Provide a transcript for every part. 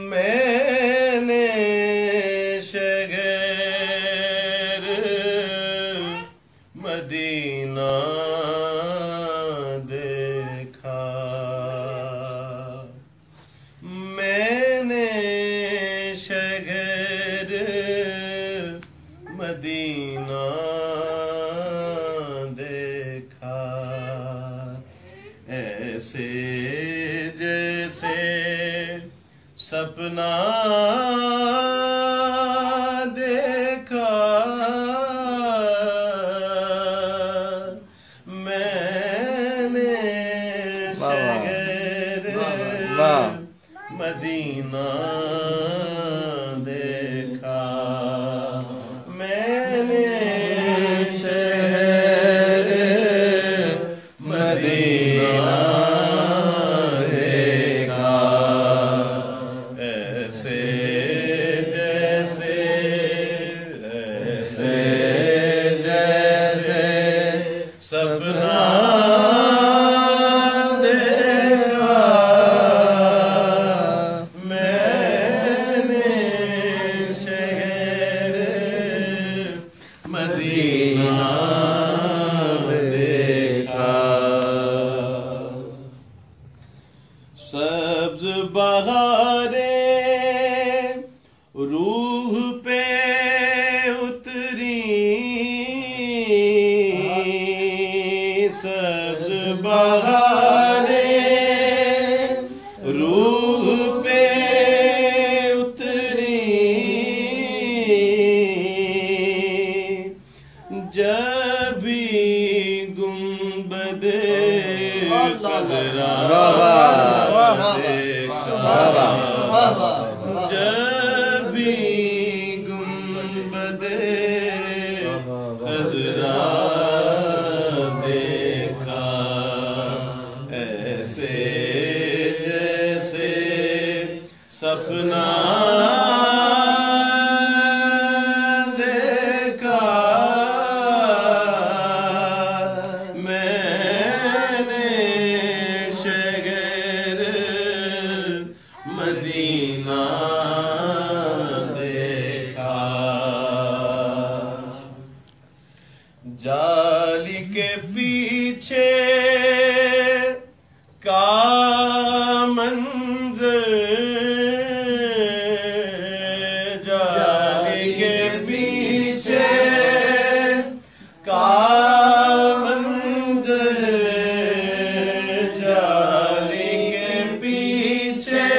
मैंने शहर मदीना देखा, मैंने शहर मदीना देखा, ऐसे जैसे सपना देखा, मैंने शहर मदीना देखा, मैंने शहर मदीना देखा, ऐसे जैसे सपना देखा, मैंने शहर मदीना देखा। सब्ज बहारें रूह पे उतरी, सब्ज बहारें रूह पे उतरी, जब भी गुंबदे कदरा देखा, जब भी गुंबदे कदरा देखा, ऐसे जैसे सपना देखा, मैंने शहर मदीना देखा। जाली के पीछे का मंजर, जाली के पीछे का मंजर, जाली के पीछे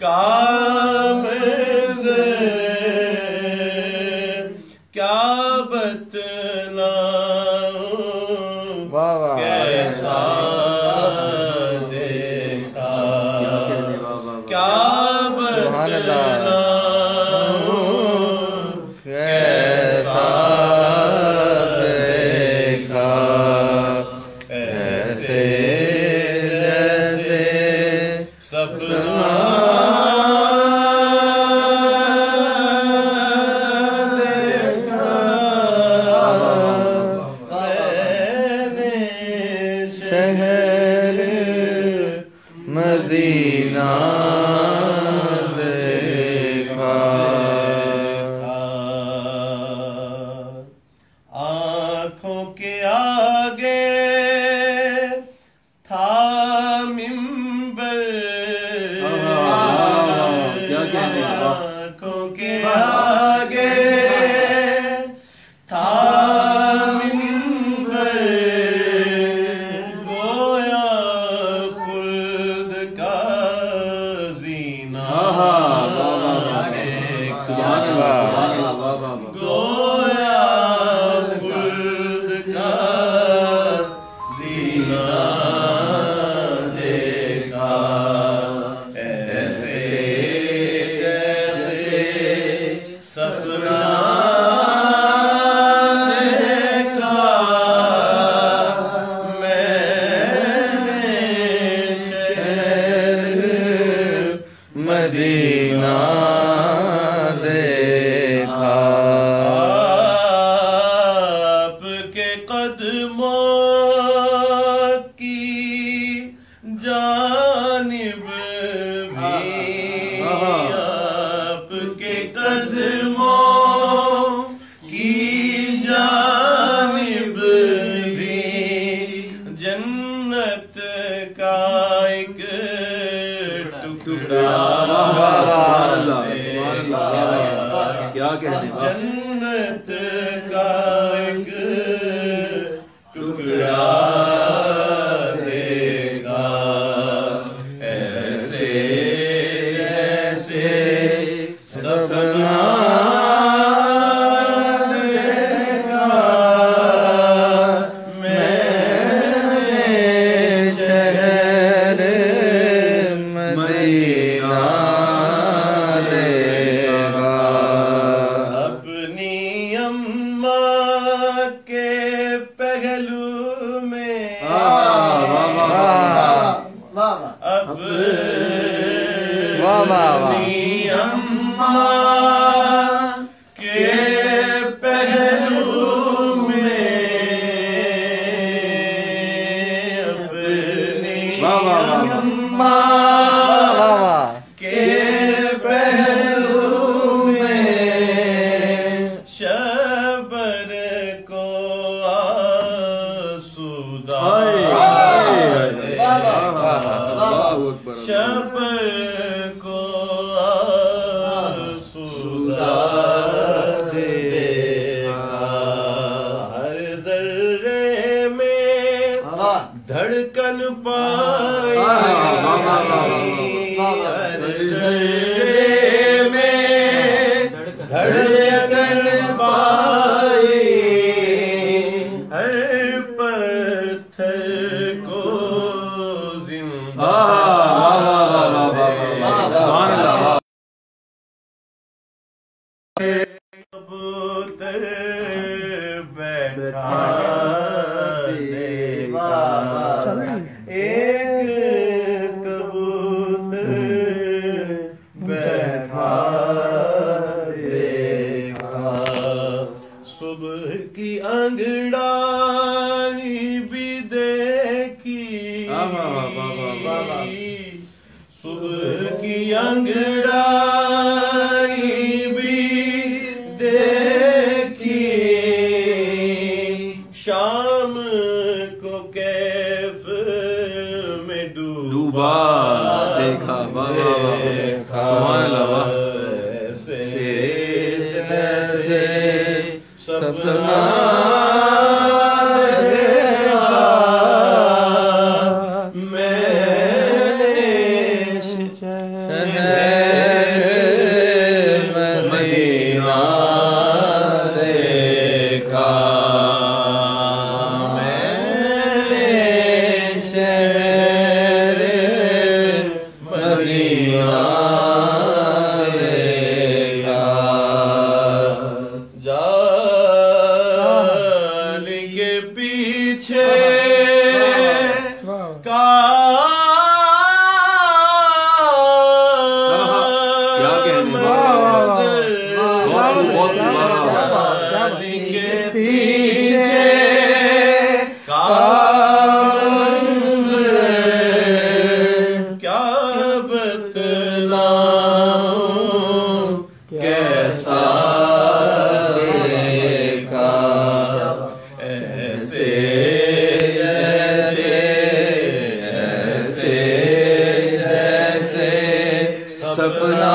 का मंजर, क्या बतलाऊं कैसा देखा, क्या बतलाऊं कैसा देखा, ऐसे जैसे सपना देखा, मैंने शहर मदीना देखा। आँखों के आगे था मिंबर, आँखों के आगे था मिंबर, गोया खुल्द का मदीना देखा। आपके कदमों की जानिब भी, आपके कदमों की जानिब भी जन्नत का एक टुकड़ा, क्या कहने, जन्नत का एक टुकड़ा देगा। ऐसे ऐसे सपना देगा मैंने शहर मदीना देखा। अपनी अम्मा के पहलू में अपनी अम्मा के पहलू में, अपनी अम्मा के पहलू में शबर को आसूदा, शबर को आसूदा देगा। हर जर्रे में धड़कन पाई, हर जर्रे में धड़कन पाई, हर पत्थर को जिंदा कबूतर बैठा देगा, एक कबूतर बैठा देगा। सुबह की अंगड़ाई भी देखी, सुबह की अंगड़ाई भी देखी, शाम को कैफ में डूबा देखा। ऐसे जैसे सपना मदीना देखा, मैंने शहर मदीना देखा। जाल के पीछे का पीछे का मंज़र क्या बतलाऊं, कैसा देखा। ऐसे जैसे ऐसे जैसे सपना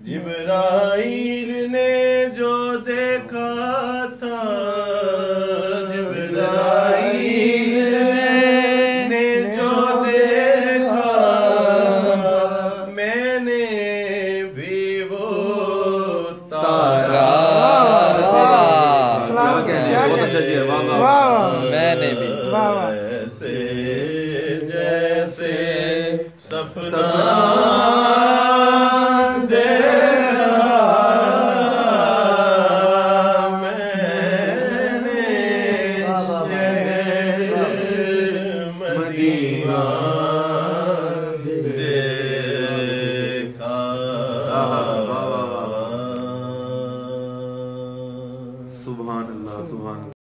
जिब्राइल ने जो देखा था, जिब्राइल ने जो देखा, मैंने भी वो तारा बहुत अच्छा जी। वाह, वाह, वाह, वाह। मैंने भी। वाह, वाह। ऐसे जैसे सपना